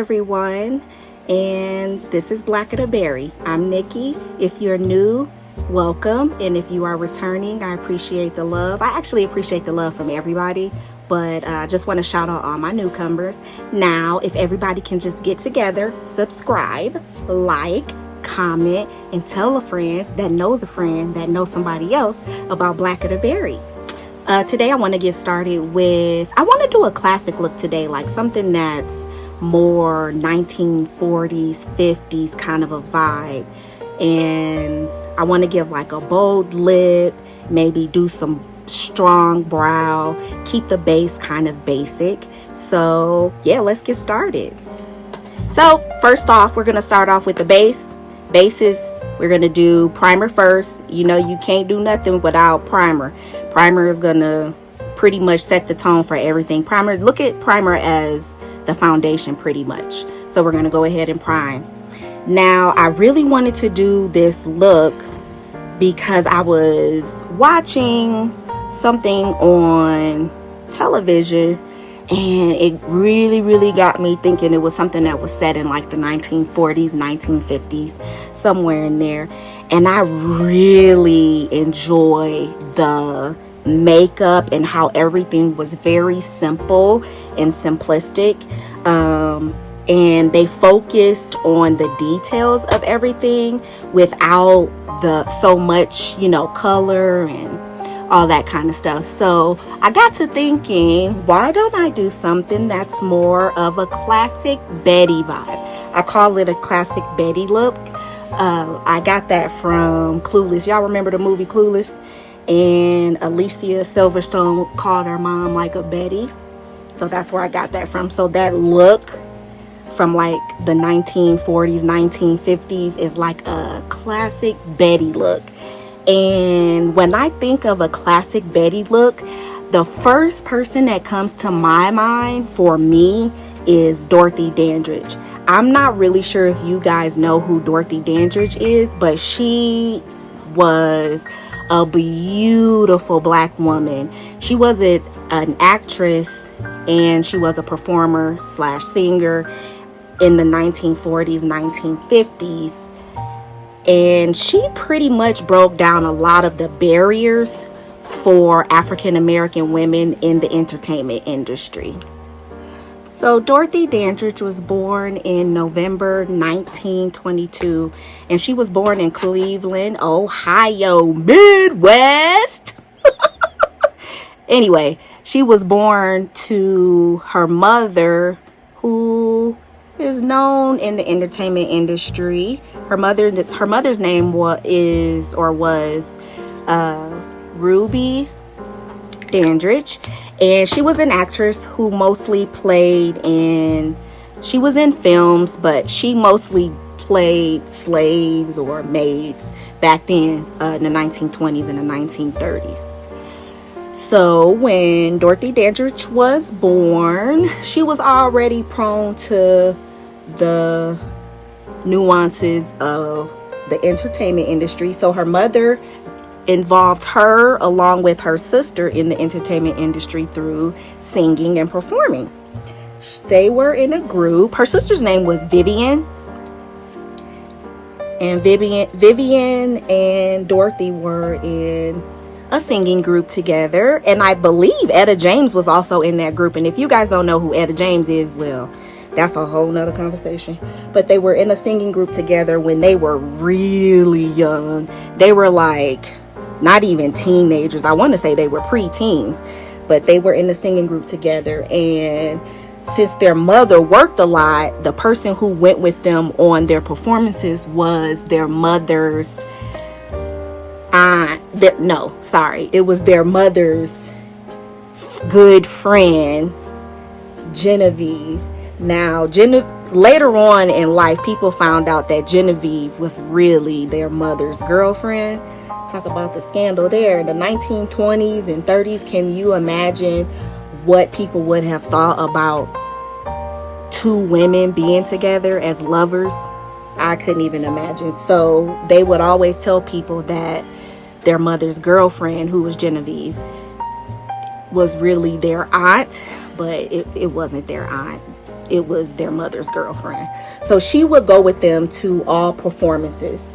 everyone, and this is Black of the Berry. I'm Nikki. If you're new, welcome, and if you are returning, I appreciate the love. I actually appreciate the love from everybody, but I just want to shout out all my newcomers. Now, if everybody can just get together, subscribe, like, comment, and tell a friend that knows somebody else about Black of the Berry. Today I want to get started with, I want to do a classic look today, like something that's more 1940s, 50s kind of a vibe. And I want to give like a bold lip, maybe do some strong brow, keep the base kind of basic. So yeah, let's get started. So first off, we're going to start off with the base. Bases, we're going to do primer first. You know, you can't do nothing without primer. Primer is going to pretty much set the tone for everything. Primer, look at primer as the foundation pretty much. So we're going to go ahead and prime. Now, I really wanted to do this look because I was watching something on television and it really got me thinking it was something that was set in like the 1940s, 1950s, somewhere in there. And I really enjoy the makeup and how everything was very simple and simplistic. And they focused on the details of everything without the so much, color and all that kind of stuff. So I got to thinking, why don't I do something that's more of a classic Betty vibe? I call it a classic Betty look. I got that from Clueless. Y'all remember the movie Clueless? And Alicia Silverstone called her mom like a Betty. So that's where I got that from. So that look from like the 1940s, 1950s is like a classic Betty look. And when I think of a classic Betty look, the first person that comes to my mind for me is Dorothy Dandridge. I'm not really sure if you guys know who Dorothy Dandridge is, but she was a beautiful Black woman. She was an actress and she was a performer / singer in the 1940s, 1950s. And she pretty much broke down a lot of the barriers for African American women in the entertainment industry. So Dorothy Dandridge was born in November 1922, and she was born in Cleveland, Ohio, Midwest. Anyway, she was born to her mother, who is known in the entertainment industry. Her mother's name was Ruby Dandridge. And she was an actress who mostly she was in films, but she mostly played slaves or maids back then in the 1920s and the 1930s. So when Dorothy Dandridge was born, she was already prone to the nuances of the entertainment industry. So her mother involved her along with her sister in the entertainment industry through singing and performing. They were in a group. Her sister's name was Vivian. And Vivian and Dorothy were in a singing group together. And I believe Etta James was also in that group. And if you guys don't know who Etta James is, well, that's a whole nother conversation. But they were in a singing group together when they were really young. They were like not even teenagers. I want to say they were pre-teens, but they were in the singing group together. And since their mother worked a lot, the person who went with them on their performances was their mother's it was their mother's good friend, Genevieve. Now, later on in life, people found out that Genevieve was really their mother's girlfriend. Talk about the scandal there. In the 1920s and 30s, can you imagine what people would have thought about two women being together as lovers? I couldn't even imagine. So they would always tell people that their mother's girlfriend, who was Genevieve, was really their aunt, but it wasn't their aunt. it was their mother's girlfriend. So she would go with them to all performances.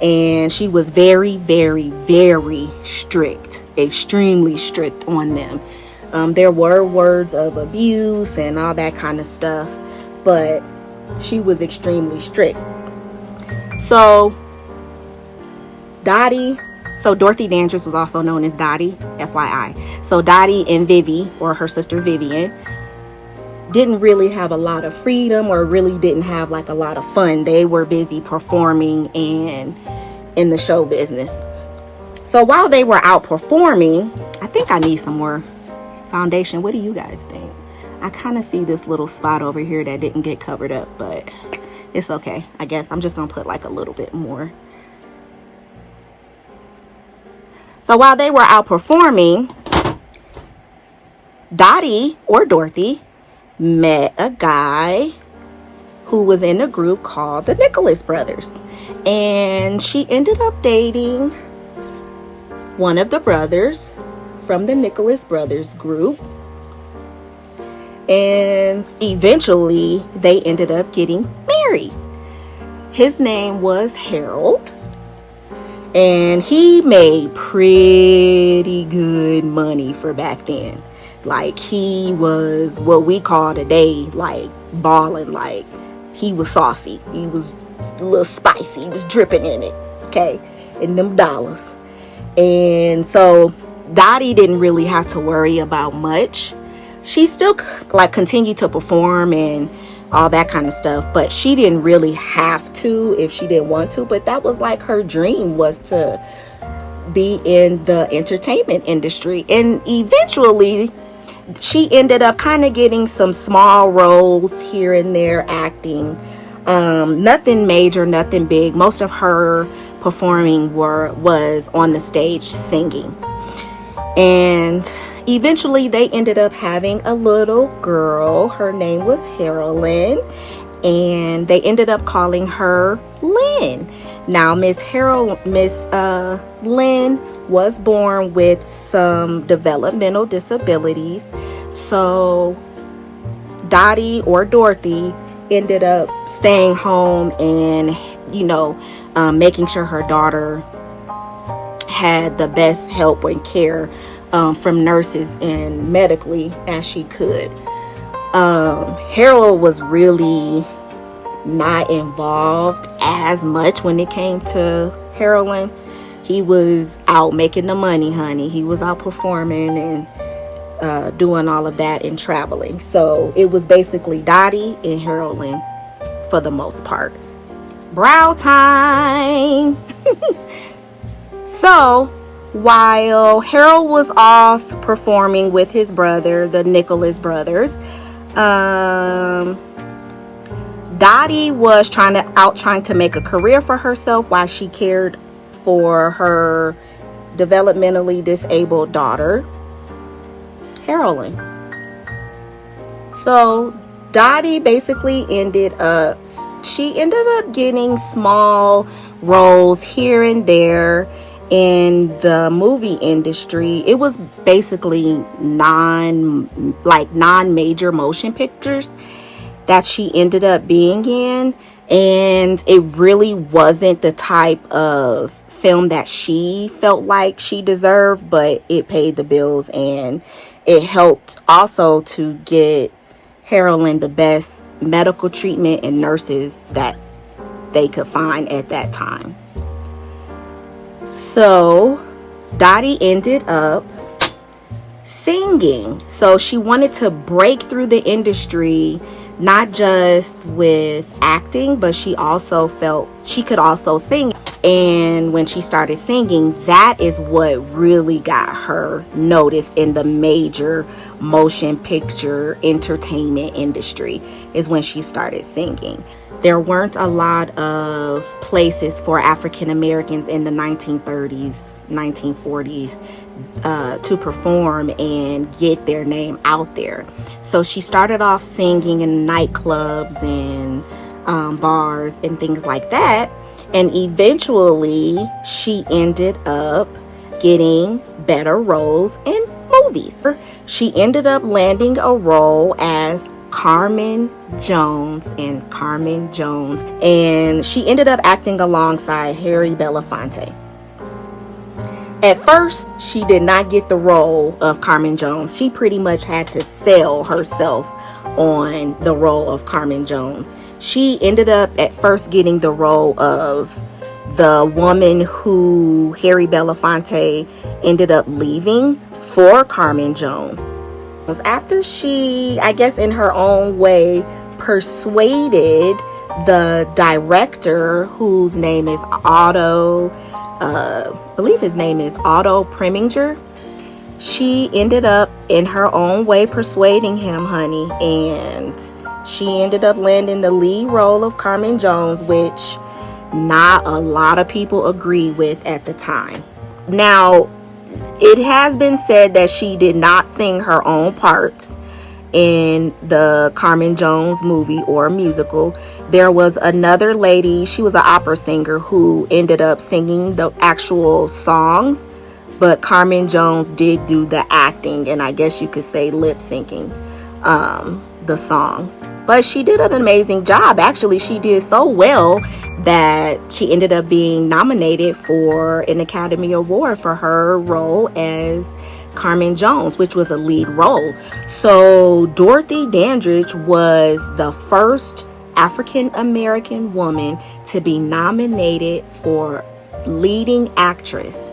And she was very, very, very strict, extremely strict on them. There were words of abuse and all that kind of stuff, but she was extremely strict. So Dorothy Dandridge was also known as Dottie, FYI. So Dottie and Vivi, or her sister Vivian, didn't really have a lot of freedom, or really didn't have like a lot of fun. They were busy performing and in the show business. So while they were out performing, I think I need some more foundation. What do you guys think? I kind of see this little spot over here that didn't get covered up, but it's okay. I guess I'm just gonna put like a little bit more. So while they were out performing, Dottie, or Dorothy, met a guy who was in a group called the Nicholas Brothers. And she ended up dating one of the brothers from the Nicholas Brothers group. And eventually they ended up getting married. His name was Harold. And he made pretty good money for back then. Like, he was what we call today, like, balling. Like, he was saucy. He was a little spicy. He was dripping in it, okay, in them dollars. And so Dottie didn't really have to worry about much. She still, like, continued to perform and all that kind of stuff, but she didn't really have to if she didn't want to. But that was like her dream, was to be in the entertainment industry. And eventually she ended up kind of getting some small roles here and there, acting. Nothing major, nothing big. Most of her performing was on the stage singing. And eventually they ended up having a little girl. Her name was Carolyn, and they ended up calling her Lynn. Now, Miss Lynn was born with some developmental disabilities. So Dottie, or Dorothy, ended up staying home and, making sure her daughter had the best help and care from nurses and medically as she could. Harold was really not involved as much when it came to Carolyn. He was out making the money, honey. He was out performing and doing all of that and traveling. So it was basically Dottie and Carolyn for the most part. Brow time. So while Harold was off performing with his brother, the Nicholas Brothers, Dottie was trying to make a career for herself while she cared for her developmentally disabled daughter, Carolyn. So Dottie basically ended up getting small roles here and there in the movie industry. It was basically non-major motion pictures that she ended up being in, and it really wasn't the type of film that she felt like she deserved, but it paid the bills, and it helped also to get Carolyn the best medical treatment and nurses that they could find at that time. So Dottie ended up singing. So she wanted to break through the industry, not just with acting, but she also felt she could also sing. And when she started singing, that is what really got her noticed in the major motion picture entertainment industry, is when she started singing. There weren't a lot of places for African Americans in the 1930s, 1940s to perform and get their name out there. So she started off singing in nightclubs and bars and things like that. And eventually she ended up getting better roles in movies. She ended up landing a role as Carmen Jones and Carmen Jones. And she ended up acting alongside Harry Belafonte. At first, she did not get the role of Carmen Jones. She pretty much had to sell herself on the role of Carmen Jones. She ended up at first getting the role of the woman who Harry Belafonte ended up leaving for Carmen Jones. After she, I guess in her own way, persuaded the director, whose name is I believe his name is Otto Preminger. She ended up in her own way persuading him, honey, and she ended up landing the lead role of Carmen Jones, which not a lot of people agree with at the time. Now, it has been said that she did not sing her own parts in the Carmen Jones movie or musical. There was another lady, she was an opera singer, who ended up singing the actual songs, but Carmen Jones did do the acting, and I guess you could say lip syncing the songs. But she did an amazing job. Actually, she did so well that she ended up being nominated for an Academy Award for her role as Carmen Jones, which was a lead role. So Dorothy Dandridge was the first African American woman to be nominated for leading actress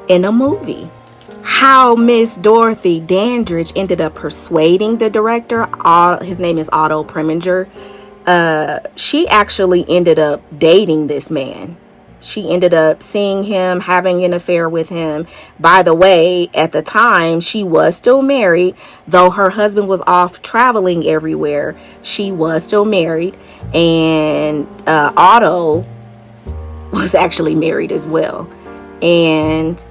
in a movie. How Miss Dorothy Dandridge ended up persuading the director, his name is Otto Preminger, she actually ended up dating this man. She ended up seeing him, having an affair with him. By the way, at the time, she was still married. Though her husband was off traveling everywhere, she was still married. And Otto was actually married as well. And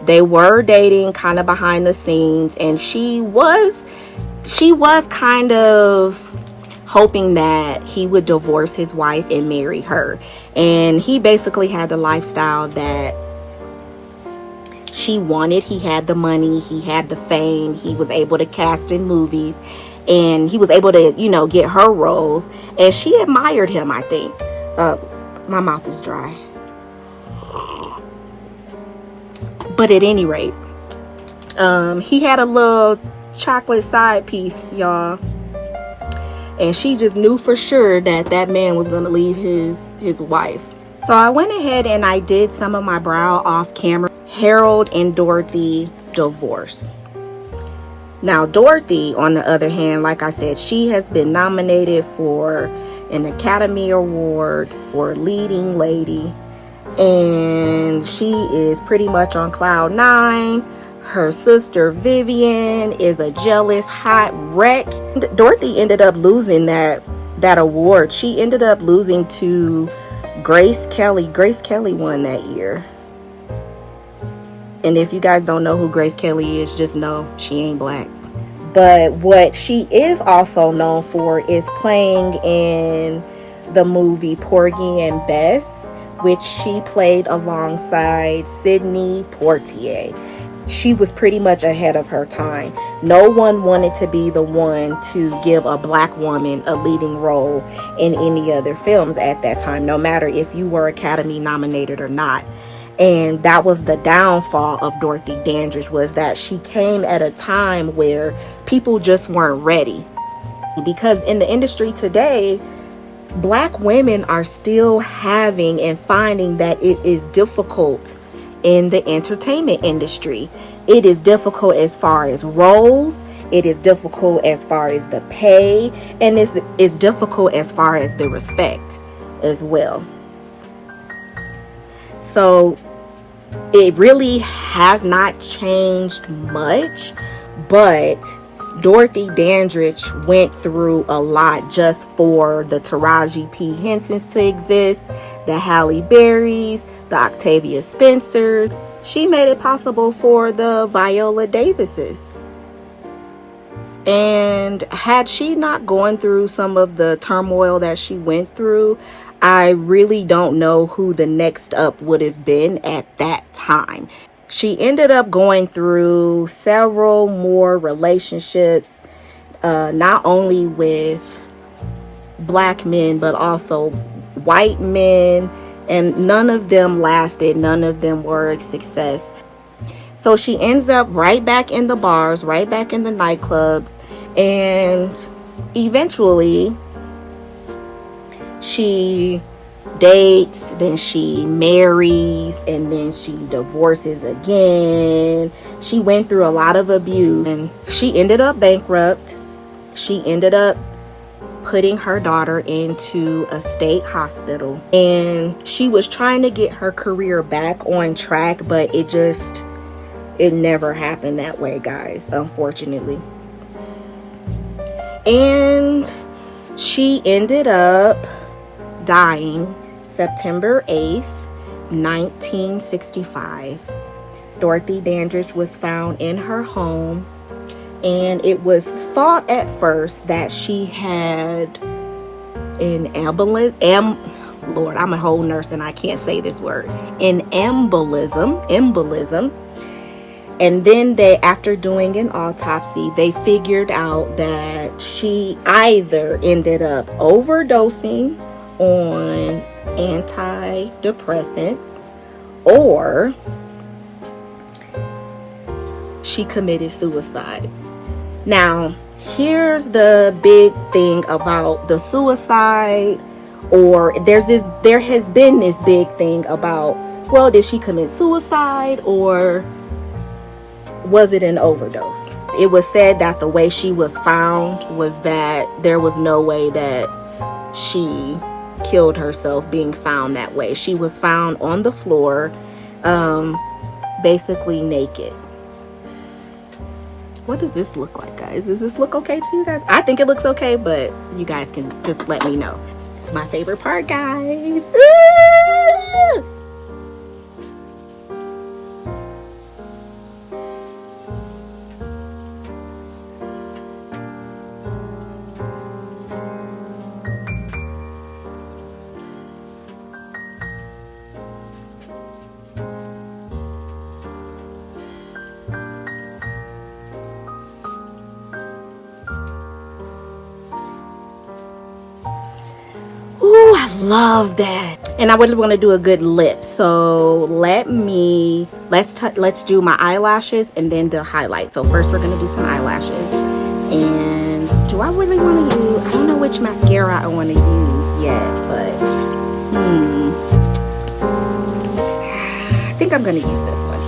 they were dating kind of behind the scenes. And she was kind of hoping that he would divorce his wife and marry her. And he basically had the lifestyle that she wanted. He had the money, he had the fame, he was able to cast in movies, and he was able to, get her roles. And she admired him, I think. My mouth is dry. But at any rate, he had a little chocolate side piece, y'all. And she just knew for sure that that man was going to leave his wife. So I went ahead and I did some of my brow off camera. Harold and Dorothy divorce. Now, Dorothy, on the other hand, like I said, she has been nominated for an Academy Award for leading lady. And she is pretty much on cloud nine. Her sister Vivian is a jealous hot wreck. Dorothy ended up losing that award. She ended up losing to Grace Kelly. Grace Kelly won that year. And if you guys don't know who Grace Kelly is, just know she ain't black. But what she is also known for is playing in the movie Porgy and Bess, which she played alongside Sidney Poitier. She was pretty much ahead of her time. No one wanted to be the one to give a black woman a leading role in any other films at that time, no matter if you were Academy nominated or not. And that was the downfall of Dorothy Dandridge, was that she came at a time where people just weren't ready. Because in the industry today, black women are still having and finding that it is difficult in the entertainment industry. It is difficult as far as roles, it is difficult as far as the pay, and it's difficult as far as the respect as well. So it really has not changed much, but Dorothy Dandridge went through a lot just for the Taraji P. Hensons to exist, the Halle Berrys, the Octavia Spencers. She made it possible for the Viola Davises. And had she not gone through some of the turmoil that she went through, I really don't know who the next up would have been at that time. She ended up going through several more relationships. not only with black men, but also white men, and none of them lasted. None of them were a success. So she ends up right back in the bars, right back in the nightclubs, and eventually she dates, then she marries, and then she divorces again. She went through a lot of abuse, and she ended up bankrupt. She ended up putting her daughter into a state hospital, and she was trying to get her career back on track, but it never happened that way, guys, unfortunately. And she ended up dying September 8th, 1965. Dorothy Dandridge was found in her home, and it was thought at first that she had an Lord, I'm a whole nurse and I can't say this word. An embolism. And then after doing an autopsy, they figured out that she either ended up overdosing on antidepressants, or she committed suicide. Now, here's the big thing about the suicide, or there has been this big thing about, well, did she commit suicide or was it an overdose? It was said that the way she was found was that there was no way that she killed herself being found that way. She was found on the floor, basically naked. What does this look like, guys? Does this look okay to you guys? I think it looks okay, but you guys can just let me know. It's my favorite part, guys. Ooh! Ooh, I love that. And I would want to do a good lip. So let's do my eyelashes and then the highlight. So first we're going to do some eyelashes. And do I really want to use, I don't know which mascara I want to use yet, but I think I'm going to use this one.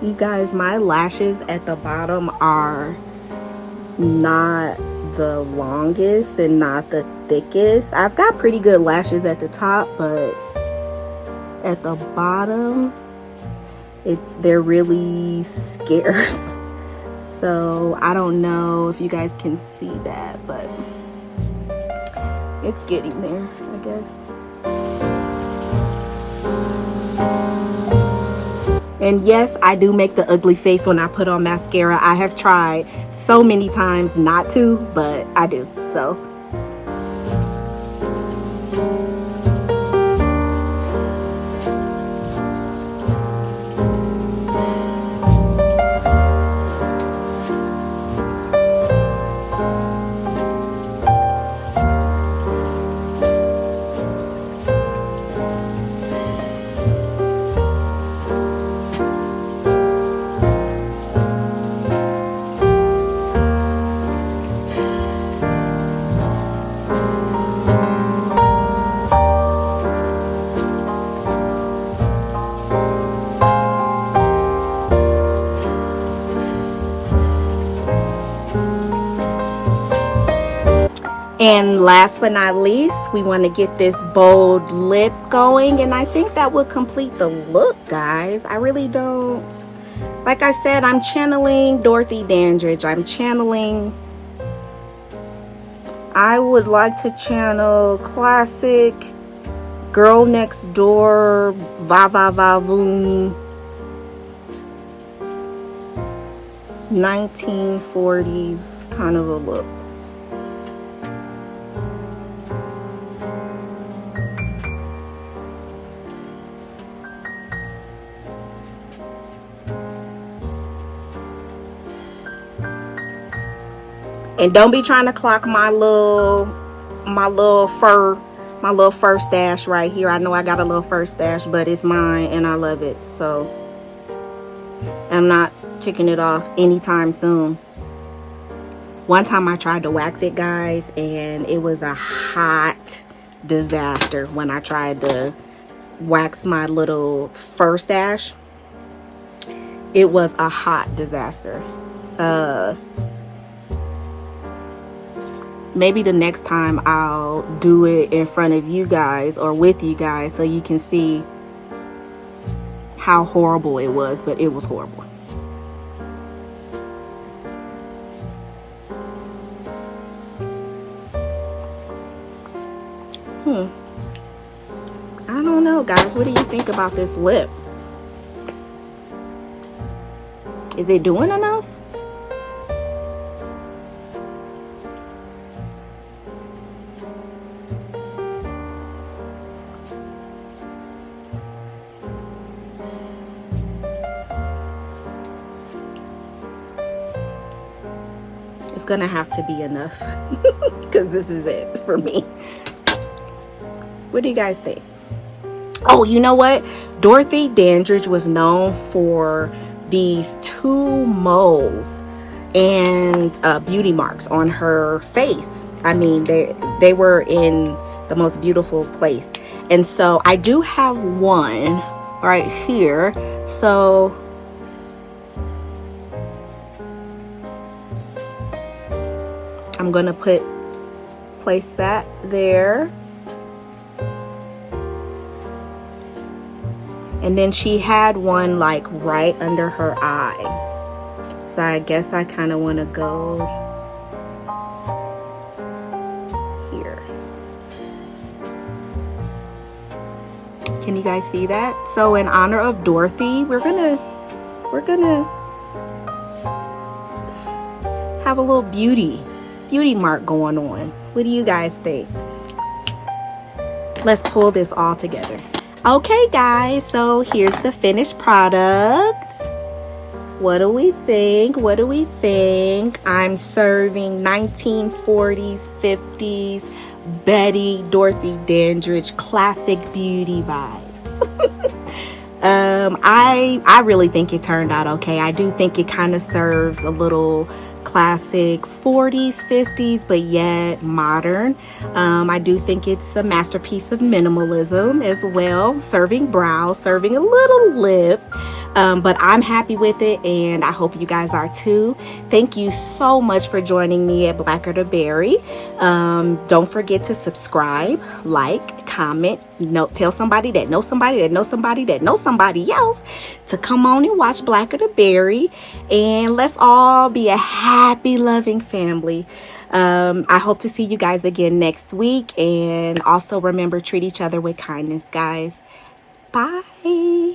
You guys, my lashes at the bottom are not the longest and not the thickest. I've got pretty good lashes at the top, but at the bottom, they're really scarce. So I don't know if you guys can see that, but it's getting there, I guess. And yes, I do make the ugly face when I put on mascara. I have tried so many times not to, but I do. So and last but not least, we want to get this bold lip going, and I think that would complete the look, guys. I really don't. Like I said, I'm channeling Dorothy Dandridge. I would like to channel classic girl next door, va va va voom, 1940s kind of a look. And don't be trying to clock my little fur stash right here. I know I got a little fur stash, but it's mine and I love it. So I'm not kicking it off anytime soon. One time I tried to wax it, guys, and it was a hot disaster when I tried to wax my little fur stash. It was a hot disaster. Maybe the next time I'll do it in front of you guys or with you guys so you can see how horrible it was, but it was horrible. I don't know, guys. What do you think about this lip? Is it doing enough? It's gonna have to be enough because this is it for me. What do you guys think? Oh, you know what? Dorothy Dandridge was known for these 2 moles and beauty marks on her face. I mean, they were in the most beautiful place. And so I do have one right here. So I'm gonna place that there. And then she had one like right under her eye. So I guess I kind of want to go here. Can you guys see that? So in honor of Dorothy, we're gonna have a little beauty mark going on. What do you guys think? Let's pull this all together. Okay, guys, so here's the finished product. What do we think? What do we think? I'm serving 1940s, 50s Betty Dorothy Dandridge classic beauty vibes. I really think it turned out okay. I do think it kind of serves a little classic 40s, 50s, but yet modern. I do think it's a masterpiece of minimalism as well, serving brow, serving a little lip. But I'm happy with it, and I hope you guys are too. Thank you so much for joining me at Blacker to Berry. Don't forget to subscribe, like, comment, tell somebody that knows somebody that knows somebody that knows somebody else to come on and watch Blacker to Berry, and let's all be a happy, loving family. I hope to see you guys again next week, and also remember, treat each other with kindness, guys. Bye.